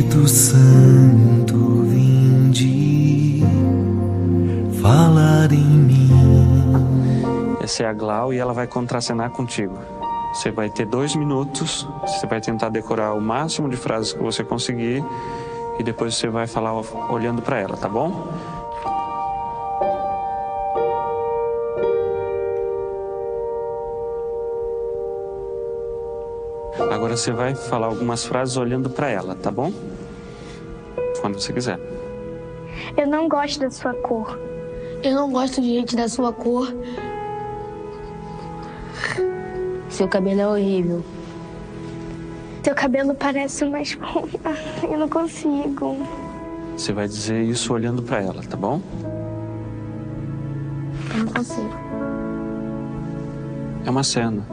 Espírito Santo, vinde falar em mim. Essa é a Glau e ela vai contracenar contigo. Você vai ter 2 minutos, você vai tentar decorar o máximo de frases que você conseguir e depois você vai falar olhando para ela, tá bom? Agora você vai falar algumas frases olhando para ela, tá bom? Quando você quiser. Eu não gosto da sua cor. Eu não gosto de gente da sua cor. Seu cabelo é horrível. Seu cabelo parece uma esponja. Eu não consigo. Você vai dizer isso olhando para ela, tá bom? Eu não consigo. É uma cena.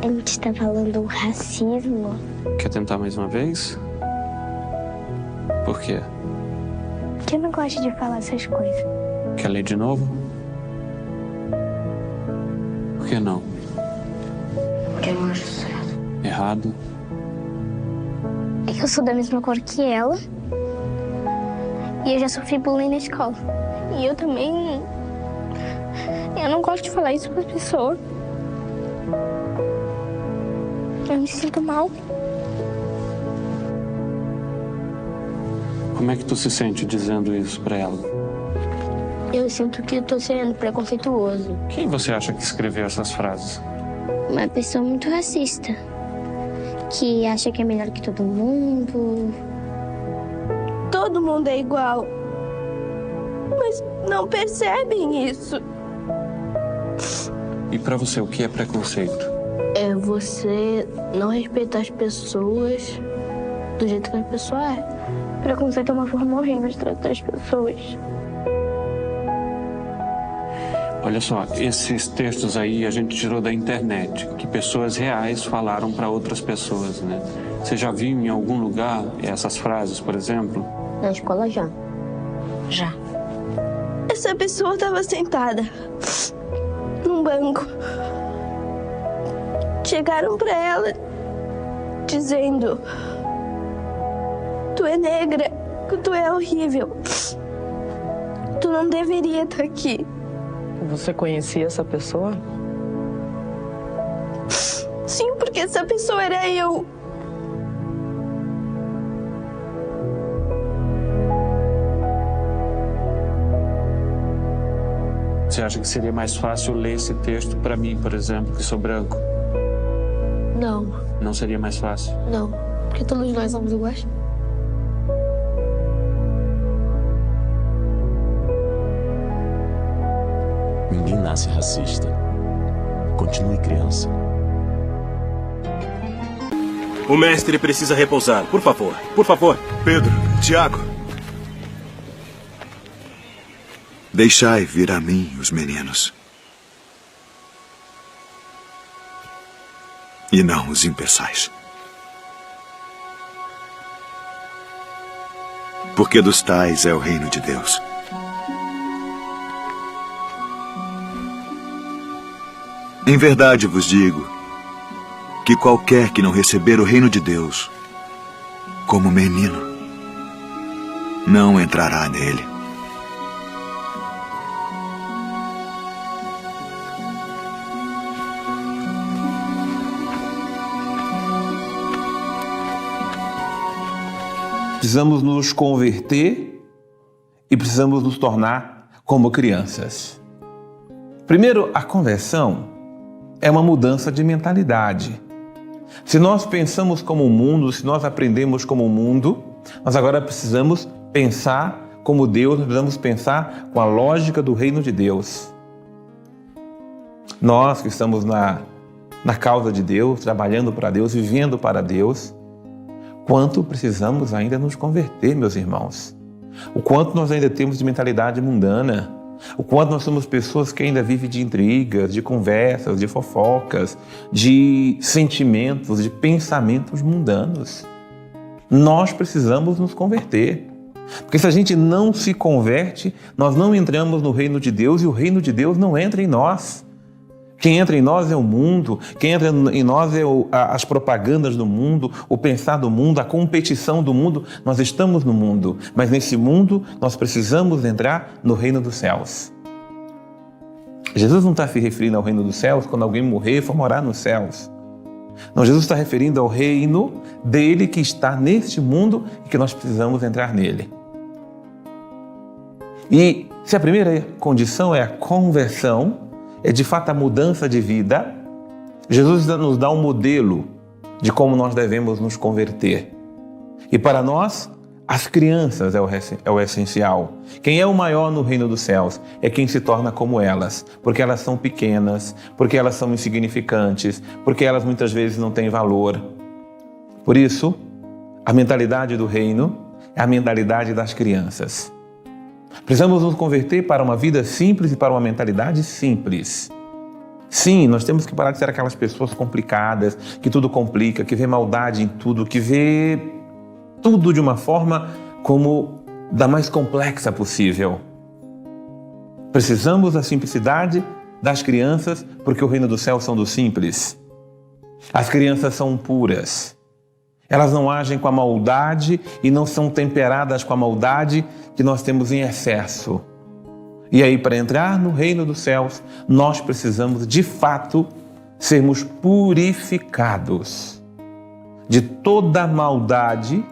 A gente está falando racismo. Quer tentar mais uma vez? Por quê? Porque eu não gosto de falar essas coisas. Quer ler de novo? Por que não? Porque eu não acho certo. Errado? É que eu sou da mesma cor que ela. E eu já sofri bullying na escola. E eu também... Eu não gosto de falar isso para as pessoas. Eu me sinto mal. Como é que tu se sente dizendo isso pra ela? Eu sinto que tô sendo preconceituoso. Quem você acha que escreveu essas frases? Uma pessoa muito racista. Que acha que é melhor que todo mundo. Todo mundo é igual. Mas não percebem isso. E pra você, o que é preconceito? É você não respeitar as pessoas do jeito que a pessoa é. Preconceito é uma forma horrível de tratar as pessoas. Olha só, esses textos aí a gente tirou da internet, que pessoas reais falaram pra outras pessoas, né? Você já viu em algum lugar essas frases, por exemplo? Na escola já. Já. Essa pessoa estava sentada num banco. Chegaram pra ela dizendo: tu é negra, tu é horrível. Tu não deveria estar aqui. Você conhecia essa pessoa? Sim, porque essa pessoa era eu. Você acha que seria mais fácil ler esse texto pra mim, por exemplo, que sou branco? Não, Não seria mais fácil? não. Porque todos nós somos iguais. Ninguém nasce racista. Continue criança. O mestre precisa repousar, por favor. Por favor. Pedro, Tiago. Deixai vir a mim os meninos. E não os impeçais. Porque dos tais é o reino de Deus. Em verdade vos digo que qualquer que não receber o reino de Deus como menino, não entrará nele. Precisamos nos converter e precisamos nos tornar como crianças. Primeiro, a conversão é uma mudança de mentalidade. Se nós pensamos como o mundo, se nós aprendemos como o mundo, nós agora precisamos pensar como Deus, nós precisamos pensar com a lógica do reino de Deus. Nós que estamos na causa de Deus, trabalhando para Deus, vivendo para Deus, quanto precisamos ainda nos converter, meus irmãos. O quanto nós ainda temos de mentalidade mundana. O quanto nós somos pessoas que ainda vivem de intrigas, de conversas, de fofocas, de sentimentos, de pensamentos mundanos. Nós precisamos nos converter. Porque se a gente não se converte, nós não entramos no reino de Deus e o reino de Deus não entra em nós. Quem entra em nós é o mundo, quem entra em nós é as propagandas do mundo, o pensar do mundo, a competição do mundo. Nós estamos no mundo, mas nesse mundo nós precisamos entrar no reino dos céus. Jesus não está se referindo ao reino dos céus quando alguém morrer e for morar nos céus. Não, Jesus está referindo ao reino dele que está neste mundo e que nós precisamos entrar nele. E se a primeira condição é a conversão, é de fato a mudança de vida, Jesus nos dá um modelo de como nós devemos nos converter. E para nós, as crianças é o essencial. Quem é o maior no reino dos céus é quem se torna como elas, porque elas são pequenas, porque elas são insignificantes, porque elas muitas vezes não têm valor. Por isso, a mentalidade do reino é a mentalidade das crianças. Precisamos nos converter para uma vida simples e para uma mentalidade simples. Sim, nós temos que parar de ser aquelas pessoas complicadas, que tudo complica, que vê maldade em tudo, que vê tudo de uma forma como da mais complexa possível. Precisamos da simplicidade das crianças, porque o reino do céu são dos simples. As crianças são puras. Elas não agem com a maldade e não são temperadas com a maldade que nós temos em excesso. E aí, para entrar no reino dos céus, nós precisamos, de fato, sermos purificados de toda a maldade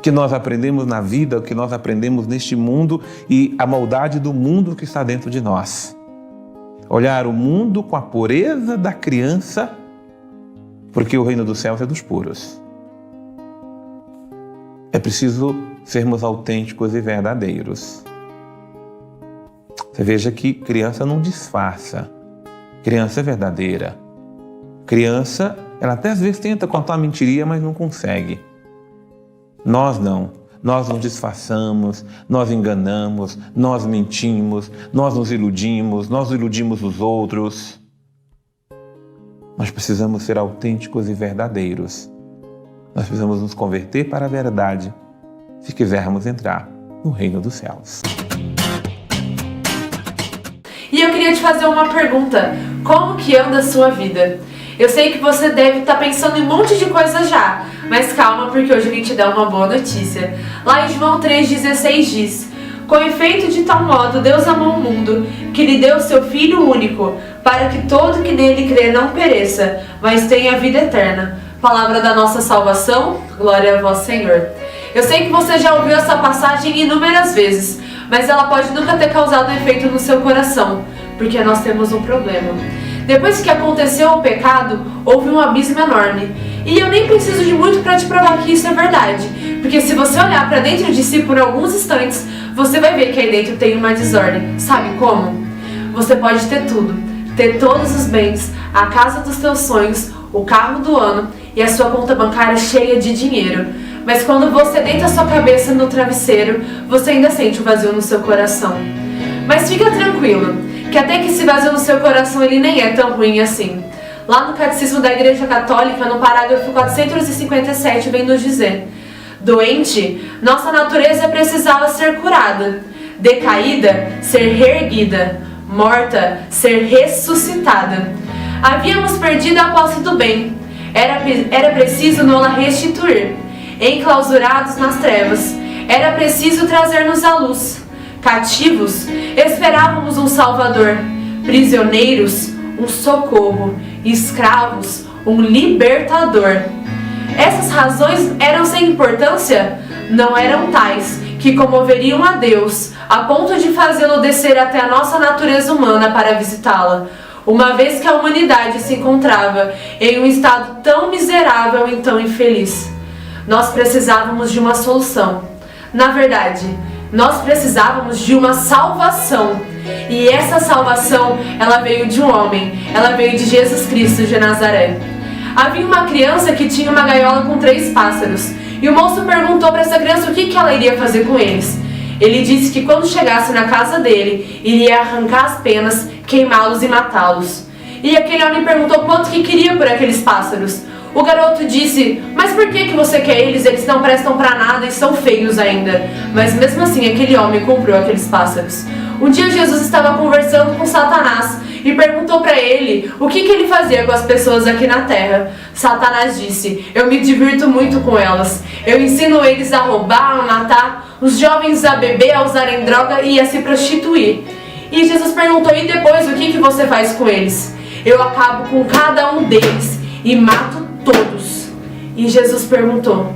que nós aprendemos na vida, que nós aprendemos neste mundo e a maldade do mundo que está dentro de nós. Olhar o mundo com a pureza da criança, porque o reino dos céus é dos puros. É preciso sermos autênticos e verdadeiros. Você veja que criança não disfarça. Criança é verdadeira. Criança, ela até às vezes tenta contar uma mentirinha, mas não consegue. Nós não. Nós nos disfarçamos, nós enganamos, nós mentimos, nós nos iludimos, nós iludimos os outros. Nós precisamos ser autênticos e verdadeiros. Nós precisamos nos converter para a verdade se quisermos entrar no reino dos céus. E eu queria te fazer uma pergunta. Como que anda a sua vida? Eu sei que você deve estar pensando em um monte de coisa já, mas calma, porque hoje eu vim te dar uma boa notícia. Lá em João 3,16 diz: com efeito, de tal modo Deus amou o mundo, que lhe deu seu Filho único, para que todo que nele crê não pereça, mas tenha a vida eterna. Palavra da nossa salvação, glória a vós, Senhor. Eu sei que você já ouviu essa passagem inúmeras vezes, mas ela pode nunca ter causado efeito no seu coração, porque nós temos um problema. Depois que aconteceu o pecado, houve um abismo enorme. E eu nem preciso de muito para te provar que isso é verdade, porque se você olhar para dentro de si por alguns instantes, você vai ver que aí dentro tem uma desordem. Sabe como? Você pode ter tudo, ter todos os bens, a casa dos teus sonhos, o carro do ano e a sua conta bancária cheia de dinheiro. Mas quando você deita a sua cabeça no travesseiro, você ainda sente o vazio no seu coração. Mas fica tranquilo, que até que esse vazio no seu coração ele nem é tão ruim assim. Lá no Catecismo da Igreja Católica, no parágrafo 457, vem nos dizer: doente, nossa natureza precisava ser curada. Decaída, ser reerguida. Morta, ser ressuscitada. Havíamos perdido a posse do bem. Era preciso nola restituir. Enclausurados nas trevas, era preciso trazer-nos à luz. Cativos, esperávamos um Salvador. Prisioneiros, um socorro. Escravos, um libertador. Essas razões eram sem importância? Não eram tais que comoveriam a Deus, a ponto de fazê-lo descer até a nossa natureza humana para visitá-la, uma vez que a humanidade se encontrava em um estado tão miserável e tão infeliz. Nós precisávamos de uma solução. Na verdade, nós precisávamos de uma salvação. E essa salvação, ela veio de um homem. Ela veio de Jesus Cristo de Nazaré. Havia uma criança que tinha uma gaiola com 3 pássaros. E o moço perguntou para essa criança o que ela iria fazer com eles. Ele disse que quando chegasse na casa dele, iria arrancar as penas, queimá-los e matá-los. E aquele homem perguntou quanto que queria por aqueles pássaros. O garoto disse: mas por que você quer eles? Eles não prestam pra nada e são feios ainda. Mas mesmo assim, aquele homem comprou aqueles pássaros. Um dia Jesus estava conversando com Satanás e perguntou para ele o que ele fazia com as pessoas aqui na terra. Satanás disse: eu me divirto muito com elas. Eu ensino eles a roubar, a matar, os jovens a beber, a usarem droga e a se prostituir. E Jesus perguntou: e depois, o que você faz com eles? Eu acabo com cada um deles e mato todos. E Jesus perguntou: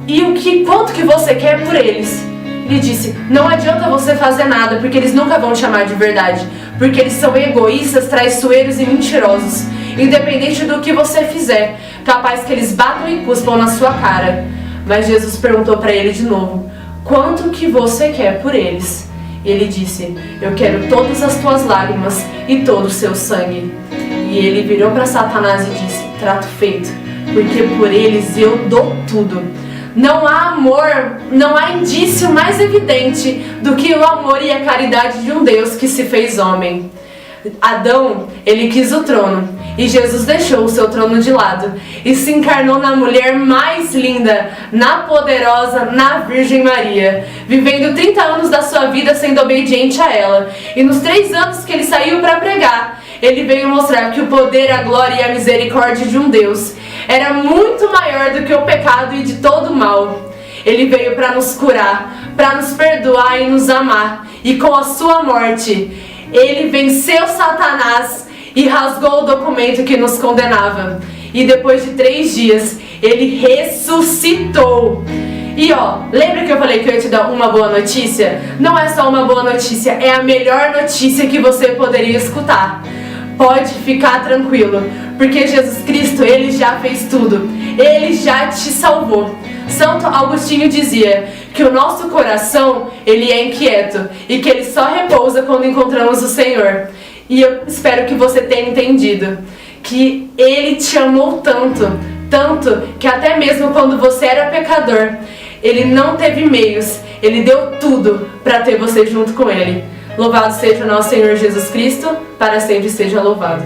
e quanto que você quer por eles? Ele disse: não adianta você fazer nada, porque eles nunca vão te amar de verdade, porque eles são egoístas, traiçoeiros e mentirosos. Independente do que você fizer, capaz que eles batam e cuspam na sua cara. Mas Jesus perguntou para ele de novo: quanto que você quer por eles? E ele disse: eu quero todas as tuas lágrimas e todo o seu sangue. E ele virou para Satanás e disse: trato feito, porque por eles eu dou tudo. Não há amor, não há indício mais evidente do que o amor e a caridade de um Deus que se fez homem. Adão, ele quis o trono, e Jesus deixou o seu trono de lado e se encarnou na mulher mais linda, na poderosa, na Virgem Maria, vivendo 30 anos da sua vida sendo obediente a ela. E nos 3 anos que ele saiu para pregar, ele veio mostrar que o poder, a glória e a misericórdia de um Deus era muito maior do que o pecado e de todo o mal. Ele veio para nos curar, para nos perdoar e nos amar. E com a sua morte, ele venceu Satanás e rasgou o documento que nos condenava. E depois de 3 dias, ele ressuscitou. E lembra que eu falei que eu ia te dar uma boa notícia? Não é só uma boa notícia, é a melhor notícia que você poderia escutar. Pode ficar tranquilo, porque Jesus Cristo, ele já fez tudo. Ele já te salvou. Santo Agostinho dizia que o nosso coração, ele é inquieto e que ele só repousa quando encontramos o Senhor. E eu espero que você tenha entendido que ele te amou tanto, tanto, que até mesmo quando você era pecador, ele não teve meios, ele deu tudo para ter você junto com ele. Louvado seja o nosso Senhor Jesus Cristo, para sempre seja louvado.